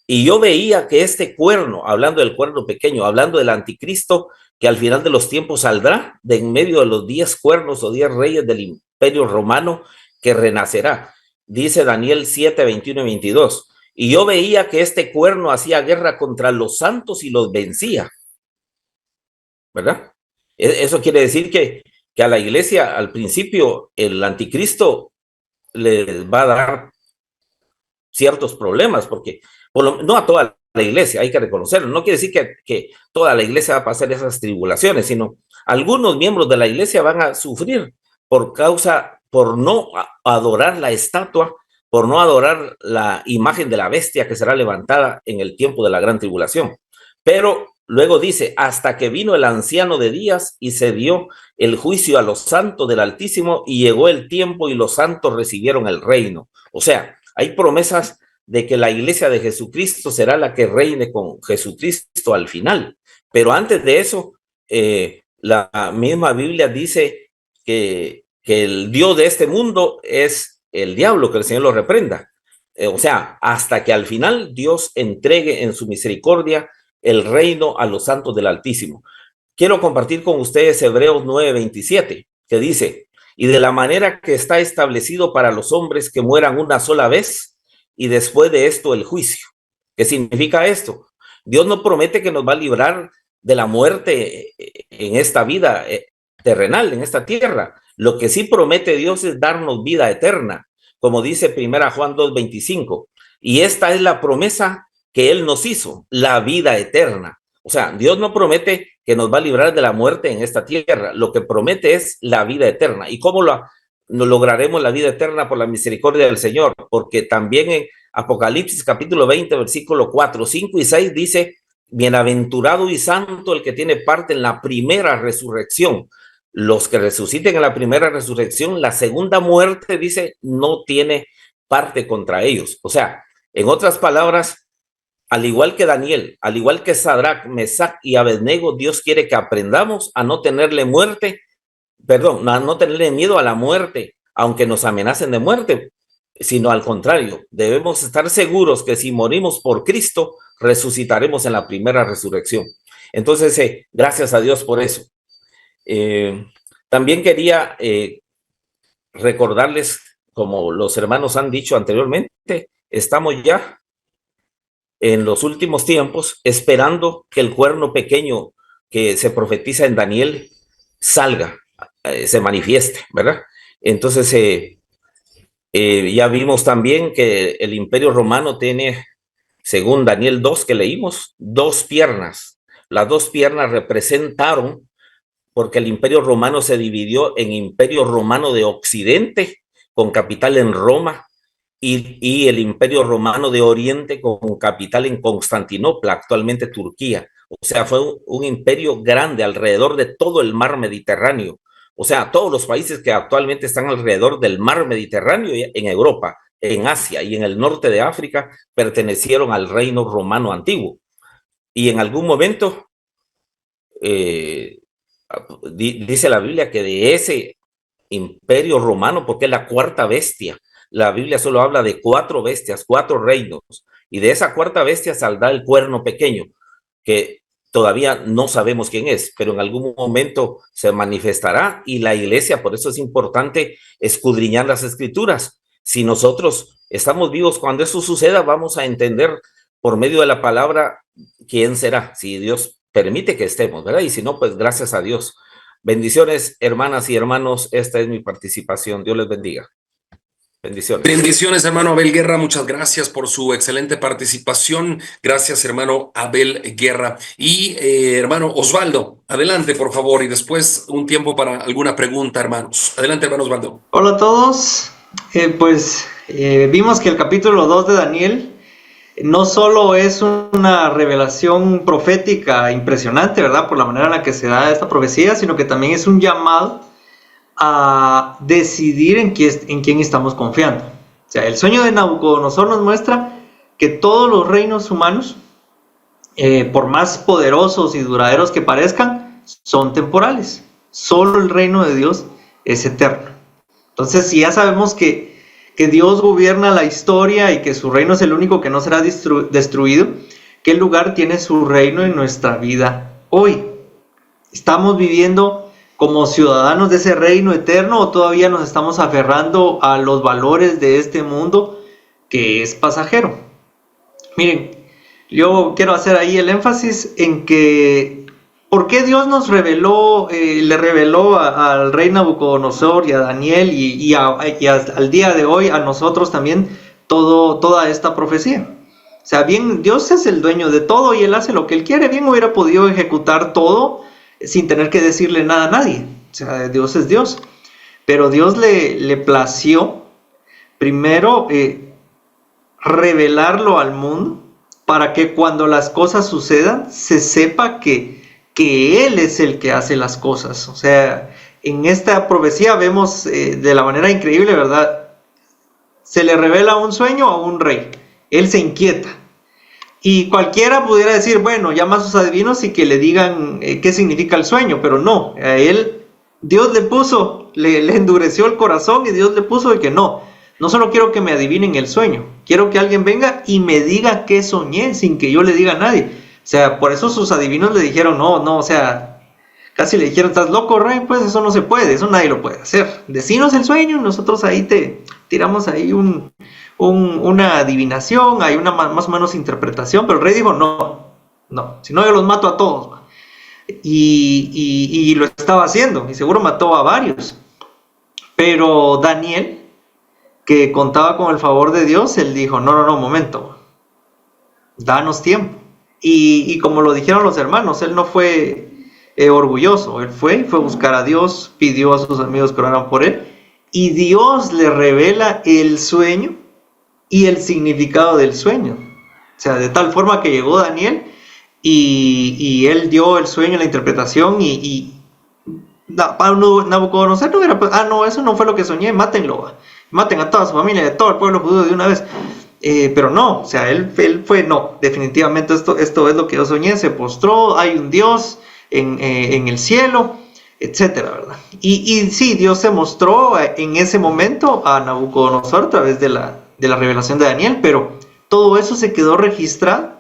y yo veía que este cuerno, hablando del cuerno pequeño, hablando del anticristo, que al final de los tiempos saldrá de en medio de los 10 cuernos o 10 reyes del imperio romano que renacerá. Dice Daniel 7, 21 y 22. Y yo veía que este cuerno hacía guerra contra los santos y los vencía. ¿Verdad? Eso quiere decir que a la iglesia al principio el anticristo les va a dar ciertos problemas, porque no a toda la iglesia, hay que reconocerlo. No quiere decir que toda la iglesia va a pasar esas tribulaciones, sino algunos miembros de la iglesia van a sufrir por no adorar la estatua, por no adorar la imagen de la bestia que será levantada en el tiempo de la gran tribulación. Pero luego dice, hasta que vino el anciano de días y se dio el juicio a los santos del Altísimo y llegó el tiempo y los santos recibieron el reino. O sea, hay promesas de que la iglesia de Jesucristo será la que reine con Jesucristo al final. Pero antes de eso, la misma Biblia dice que el Dios de este mundo es el diablo, que el Señor lo reprenda. O sea, hasta que al final Dios entregue en su misericordia el reino a los santos del Altísimo. Quiero compartir con ustedes Hebreos 9:27, que dice, y de la manera que está establecido para los hombres que mueran una sola vez, y después de esto el juicio. ¿Qué significa esto? Dios no promete que nos va a librar de la muerte en esta vida terrenal, en esta tierra. Lo que sí promete Dios es darnos vida eterna, como dice 1 Juan 2:25. Y esta es la promesa que Él nos hizo, la vida eterna. O sea, Dios no promete que nos va a librar de la muerte en esta tierra. Lo que promete es la vida eterna. ¿Y cómo nos lograremos la vida eterna? Por la misericordia del Señor, porque también en Apocalipsis capítulo 20, versículo 4, 5 y 6 dice, bienaventurado y santo el que tiene parte en la primera resurrección. los que resuciten en la primera resurrección, la segunda muerte, dice, no tiene parte contra ellos. O sea, en otras palabras, al igual que Daniel, al igual que Sadrach, Mesach y Abednego, Dios quiere que aprendamos a no tenerle a no tenerle miedo a la muerte, aunque nos amenacen de muerte, sino al contrario, debemos estar seguros que si morimos por Cristo, resucitaremos en la primera resurrección. Entonces, gracias a Dios por eso. También quería recordarles, como los hermanos han dicho anteriormente, estamos ya en los últimos tiempos esperando que el cuerno pequeño que se profetiza en Daniel salga, se manifieste, ¿verdad? Entonces, ya vimos también que el Imperio Romano tiene, según Daniel 2 que leímos, 2 piernas. Las 2 piernas representaron, porque el Imperio Romano se dividió en Imperio Romano de Occidente, con capital en Roma, y el Imperio Romano de Oriente, con capital en Constantinopla, actualmente Turquía. O sea, fue un imperio grande alrededor de todo el mar Mediterráneo. O sea, todos los países que actualmente están alrededor del mar Mediterráneo en Europa, en Asia y en el norte de África pertenecieron al reino romano antiguo. Y en algún momento dice la Biblia que de ese imperio romano, porque es la cuarta bestia, la Biblia solo habla de 4 bestias, 4 reinos, y de esa cuarta bestia saldrá el cuerno pequeño, que todavía no sabemos quién es, pero en algún momento se manifestará, y la iglesia, por eso es importante escudriñar las escrituras. Si nosotros estamos vivos cuando eso suceda, vamos a entender por medio de la palabra quién será, si Dios permite que estemos, ¿verdad? Y si no, pues gracias a Dios. Bendiciones, hermanas y hermanos, esta es mi participación. Dios les bendiga. Bendiciones. Bendiciones, hermano Abel Guerra. Muchas gracias por su excelente participación. Gracias, hermano Abel Guerra. Y hermano Osvaldo, adelante, por favor. Y después un tiempo para alguna pregunta, hermanos. Adelante, hermano Osvaldo. Hola a todos. Vimos que el capítulo 2 de Daniel no solo es una revelación profética impresionante, ¿verdad? Por la manera en la que se da esta profecía, sino que también es un llamado a decidir en quién estamos confiando. O sea, el sueño de Nabucodonosor nos muestra que todos los reinos humanos, por más poderosos y duraderos que parezcan, son temporales. Solo el reino de Dios es eterno. Entonces, si ya sabemos que Dios gobierna la historia y que su reino es el único que no será destruido, ¿qué lugar tiene su reino en nuestra vida hoy? ¿Estamos viviendo como ciudadanos de ese reino eterno o todavía nos estamos aferrando a los valores de este mundo que es pasajero? Miren, yo quiero hacer ahí el énfasis en que ¿por qué Dios nos reveló, le reveló al rey Nabucodonosor y a Daniel y al día de hoy a nosotros también toda esta profecía? O sea, bien, Dios es el dueño de todo y Él hace lo que Él quiere. Bien hubiera podido ejecutar todo sin tener que decirle nada a nadie. O sea, Dios es Dios. Pero Dios le plació primero revelarlo al mundo para que cuando las cosas sucedan se sepa que Él es el que hace las cosas. O sea, en esta profecía vemos de la manera increíble, ¿verdad? Se le revela un sueño a un rey. Él se inquieta. Y cualquiera pudiera decir, bueno, llama a sus adivinos y que le digan qué significa el sueño. Pero no, a él, Dios le puso, le endureció el corazón y Dios le puso de que no solo quiero que me adivinen el sueño. Quiero que alguien venga y me diga qué soñé sin que yo le diga a nadie. O sea, por eso sus adivinos le dijeron, no, o sea, casi le dijeron, ¿estás loco, rey? Pues eso no se puede, eso nadie lo puede hacer. Decinos el sueño y nosotros ahí te tiramos ahí una adivinación, hay una más o menos interpretación, pero el rey dijo, no, si no yo los mato a todos. Y lo estaba haciendo, y seguro mató a varios. Pero Daniel, que contaba con el favor de Dios, él dijo, no, momento, danos tiempo. Y como lo dijeron los hermanos, él no fue orgulloso, él fue a buscar a Dios, pidió a sus amigos que oraran por él, y Dios le revela el sueño y el significado del sueño. O sea, de tal forma que llegó Daniel y él dio el sueño, la interpretación, y Nabucodonosor no hubiera, no, eso no fue lo que soñé, mátenlo, maten a toda su familia, a todo el pueblo judío de una vez. Pero no, o sea, él fue, no, definitivamente esto es lo que yo soñé, se postró, hay un Dios en el cielo, etcétera, ¿verdad? Y sí, Dios se mostró en ese momento a Nabucodonosor a través de la revelación de Daniel, pero todo eso se quedó registrado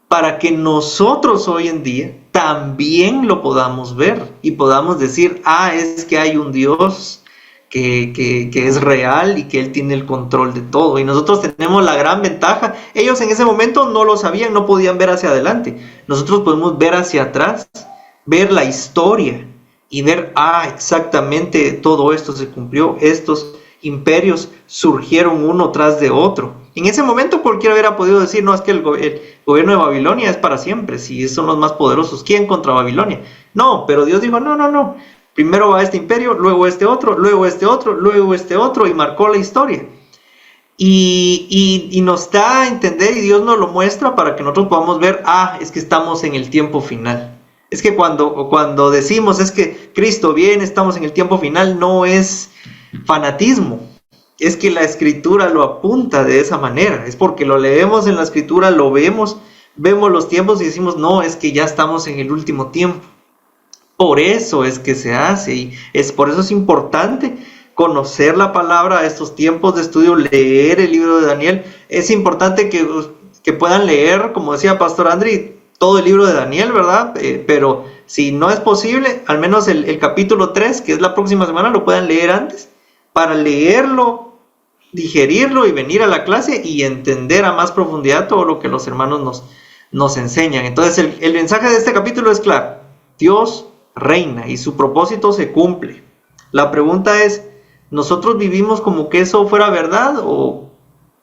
para que nosotros hoy en día también lo podamos ver y podamos decir, es que hay un Dios que es real y que Él tiene el control de todo. Y nosotros tenemos la gran ventaja. Ellos en ese momento no lo sabían, no podían ver hacia adelante. Nosotros podemos ver hacia atrás, ver la historia y ver, exactamente todo esto se cumplió. Estos imperios surgieron uno tras de otro. En ese momento cualquiera hubiera podido decir, no, es que el gobierno de Babilonia es para siempre, si son los más poderosos, ¿quién contra Babilonia? No, pero Dios dijo, no, primero va este imperio, luego este otro, luego este otro, luego este otro, y marcó la historia. Y nos da a entender, y Dios nos lo muestra para que nosotros podamos ver, es que estamos en el tiempo final. Es que cuando decimos, es que Cristo viene, estamos en el tiempo final, no es fanatismo. Es que la escritura lo apunta de esa manera, es porque lo leemos en la escritura, lo vemos los tiempos y decimos, no, es que ya estamos en el último tiempo. Por eso es que se hace, y por eso es importante conocer la palabra, estos tiempos de estudio, leer el libro de Daniel. Es importante que puedan leer, como decía Pastor Andri, todo el libro de Daniel, ¿verdad? Pero si no es posible, al menos el capítulo 3, que es la próxima semana, lo puedan leer antes, para leerlo, digerirlo y venir a la clase y entender a más profundidad todo lo que los hermanos nos enseñan. Entonces el mensaje de este capítulo es claro: Dios reina y su propósito se cumple. La pregunta es, ¿nosotros vivimos como que eso fuera verdad o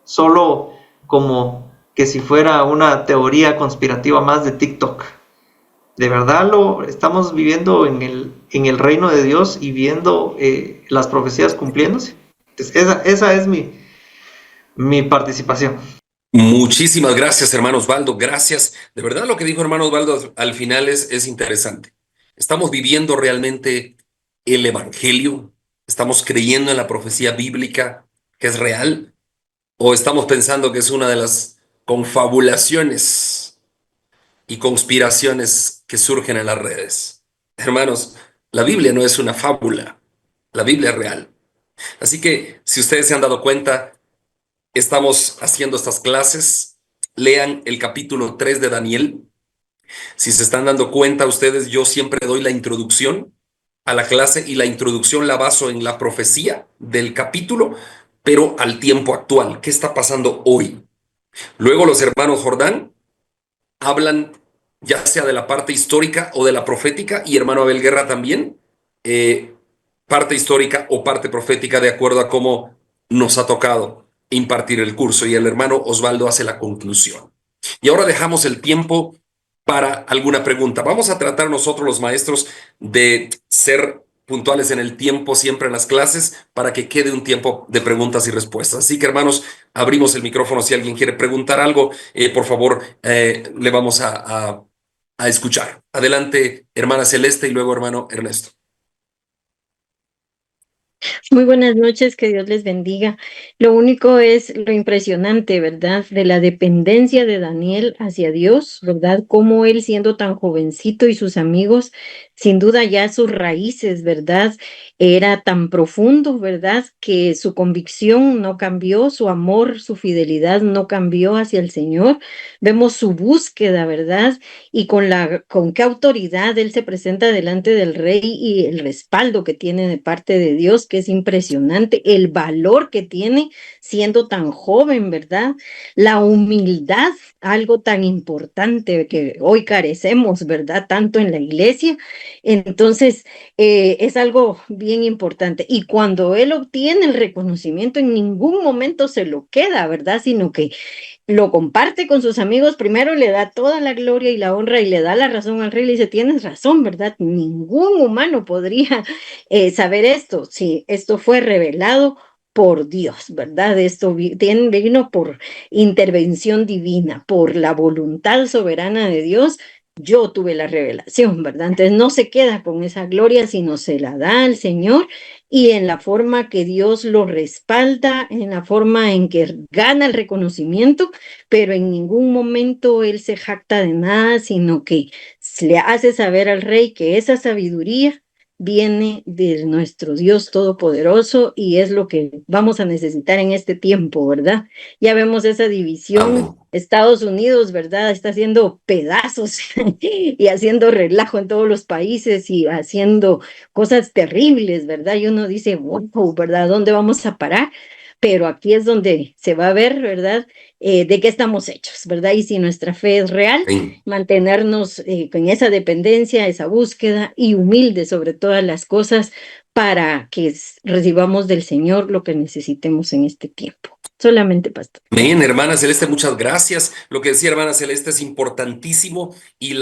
solo como que si fuera una teoría conspirativa más de TikTok? ¿De verdad lo estamos viviendo en el reino de Dios y viendo las profecías cumpliéndose? Entonces, esa es mi participación. Muchísimas gracias, hermano Osvaldo. Gracias. De verdad, lo que dijo hermano Osvaldo al final es interesante. ¿Estamos viviendo realmente el evangelio? ¿Estamos creyendo en la profecía bíblica que es real? ¿O estamos pensando que es una de las confabulaciones y conspiraciones que surgen en las redes? Hermanos, la Biblia no es una fábula, la Biblia es real. Así que, si ustedes se han dado cuenta, estamos haciendo estas clases. Lean el capítulo 3 de Daniel. Si se están dando cuenta ustedes, yo siempre doy la introducción a la clase y la introducción la baso en la profecía del capítulo, pero al tiempo actual. ¿Qué está pasando hoy? Luego los hermanos Jordán hablan ya sea de la parte histórica o de la profética, y hermano Abel Guerra también, parte histórica o parte profética de acuerdo a cómo nos ha tocado impartir el curso, y el hermano Osvaldo hace la conclusión. Y ahora dejamos el tiempo para alguna pregunta. Vamos a tratar nosotros los maestros de ser puntuales en el tiempo siempre en las clases para que quede un tiempo de preguntas y respuestas. Así que, hermanos, abrimos el micrófono. Si alguien quiere preguntar algo, por favor, le vamos a escuchar. Adelante, hermana Celeste, y luego hermano Ernesto. Muy buenas noches, que Dios les bendiga. Lo único es lo impresionante, ¿verdad? De la dependencia de Daniel hacia Dios, ¿verdad? Cómo él, siendo tan jovencito, y sus amigos, sin duda ya sus raíces, ¿verdad? Era tan profundo, ¿verdad? Que su convicción no cambió, su amor, su fidelidad no cambió hacia el Señor. Vemos su búsqueda, ¿verdad? Y con qué autoridad él se presenta delante del rey, y el respaldo que tiene de parte de Dios, que es impresionante, el valor que tiene siendo tan joven, ¿verdad? La humildad, algo tan importante que hoy carecemos, ¿verdad? Tanto en la iglesia. Entonces, es algo bien importante. Y cuando él obtiene el reconocimiento, en ningún momento se lo queda, ¿verdad? Sino que lo comparte con sus amigos, primero le da toda la gloria y la honra y le da la razón al rey, le dice, tienes razón, ¿verdad? Ningún humano podría saber esto, si esto fue revelado por Dios, ¿verdad? Esto vino por intervención divina, por la voluntad soberana de Dios. yo tuve la revelación, ¿verdad? Entonces no se queda con esa gloria, sino se la da al Señor, y en la forma que Dios lo respalda, en la forma en que gana el reconocimiento, pero en ningún momento él se jacta de nada, sino que le hace saber al rey que esa sabiduría viene de nuestro Dios Todopoderoso y es lo que vamos a necesitar en este tiempo, ¿verdad? Ya vemos esa división. Amén. Estados Unidos, ¿verdad? Está haciendo pedazos y haciendo relajo en todos los países y haciendo cosas terribles, ¿verdad? Y uno dice, wow, ¿verdad? ¿Dónde vamos a parar? Pero aquí es donde se va a ver, ¿verdad? De qué estamos hechos, ¿verdad? Y si nuestra fe es real, Amén. mantenernos con esa dependencia, esa búsqueda y humilde sobre todas las cosas para que recibamos del Señor lo que necesitemos en este tiempo. Solamente, pastor. Amén, hermana Celeste, muchas gracias. Lo que decía hermana Celeste es importantísimo y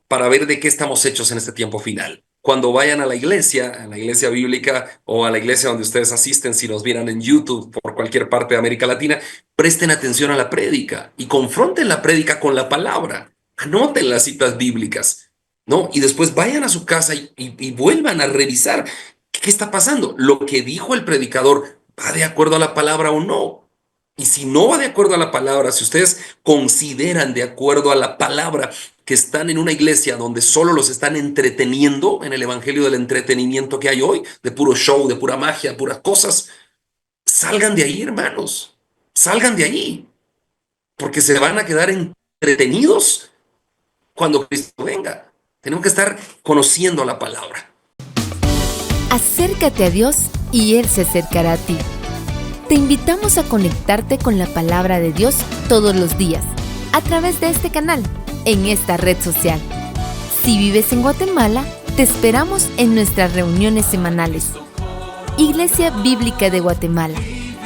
para ver de qué estamos hechos en este tiempo final. Cuando vayan a la iglesia bíblica o a la iglesia donde ustedes asisten, si nos vieran en YouTube por cualquier parte de América Latina, presten atención a la prédica y confronten la prédica con la palabra. Anoten las citas bíblicas, ¿no? Y después vayan a su casa y vuelvan a revisar qué está pasando. Lo que dijo el predicador, ¿va de acuerdo a la palabra o no? Y si no va de acuerdo a la palabra, si ustedes consideran de acuerdo a la palabra que están en una iglesia donde solo los están entreteniendo en el evangelio del entretenimiento que hay hoy, de puro show, de pura magia, puras cosas, salgan de ahí, hermanos. Salgan de ahí. Porque se van a quedar entretenidos cuando Cristo venga. Tenemos que estar conociendo la palabra. Acércate a Dios y Él se acercará a ti. Te invitamos a conectarte con la palabra de Dios todos los días, a través de este canal, en esta red social. Si vives en Guatemala, te esperamos en nuestras reuniones semanales. Iglesia Bíblica de Guatemala.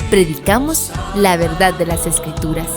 Predicamos la verdad de las Escrituras.